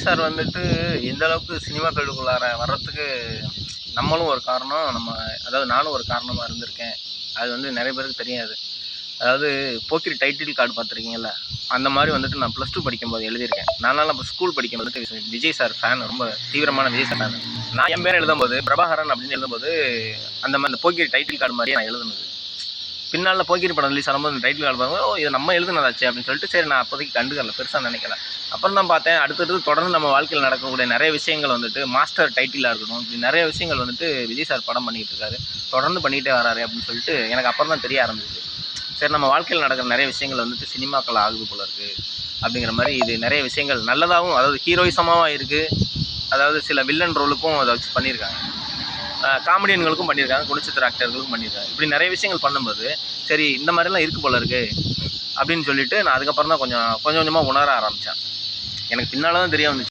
Sir வந்துட்டு எந்த அளவுக்கு சினிமாக்களுக்குள்ளார வர்றதுக்கு நம்மளும் ஒரு காரணம், அதாவது நானும் ஒரு காரணமாக இருந்திருக்கேன். அது வந்து நிறைய பேருக்கு தெரியாது. அதாவது போக்கிரி டைட்டில் கார்டு பார்த்துருக்கீங்கல்ல, அந்த மாதிரி வந்துட்டு நான் +2 படிக்கும்போது எழுதியிருக்கேன். நான்லாம் அப்போ ஸ்கூல் படிக்கும்போது விஜய் சார் ஃபேன், ரொம்ப தீவிரமான விஜய் சார் ஃபேன். நான் என் பேரை எழுதும்போது பிரபாகரன் அப்படின்னு எழுதும்போது அந்த போக்கிரி டைட்டில் கார்டு மாதிரியே நான் எழுதுனது. பின்னால் போக்கிரி படம் ரிலீஸ் ஆகும்போது அந்த டைட்டில் கார்டு பார்க்கும்போது, ஓ, இதை நம்ம எழுதுனதாச்சே அப்படின்னு சொல்லிட்டு சரி நான் அப்போதைக்கு கண்டுக்கல, பெருசாக நினைக்கல. அப்புறம் தான் பார்த்தேன், அடுத்தடுத்து தொடர்ந்து நம்ம வாழ்க்கையில் நடக்கக்கூடிய நிறைய விஷயங்கள் வந்துட்டு மாஸ்டர் டைட்டிலாக இருக்கட்டும், இப்படி நிறைய விஷயங்கள் வந்துட்டு விஜய் சார் படம் பண்ணிகிட்டு இருக்காரு, தொடர்ந்து பண்ணிகிட்டே வராரு அப்படின்னு சொல்லிட்டு எனக்கு அப்புறம் தான் தெரிய ஆரம்பிச்சு. சரி, நம்ம வாழ்க்கையில் நடக்கிற நிறைய விஷயங்கள் வந்துட்டு சினிமாக்கள் ஆகுது போல இருக்குது அப்படிங்கிற மாதிரி. இது நிறைய விஷயங்கள் நல்லதாகவும், அதாவது ஹீரோயிசமாகவும் இருக்குது. அதாவது சில வில்லன் ரோலுக்கும் அதை வச்சு பண்ணியிருக்காங்க, காமெடியன்களுக்கும் பண்ணியிருக்காங்க, குணச்சித்திர ஆக்டர்களுக்கும் பண்ணியிருக்காங்க. இப்படி நிறைய விஷயங்கள் பண்ணும்போது சரி இந்த மாதிரிலாம் இருக்குது போல இருக்குது அப்படின்னு சொல்லிட்டு நான் அதுக்கப்புறம் தான் கொஞ்சம் கொஞ்சமாக உணர ஆரம்பித்தேன். எனக்கு பின்னால் தான் தெரிய வந்துச்சு.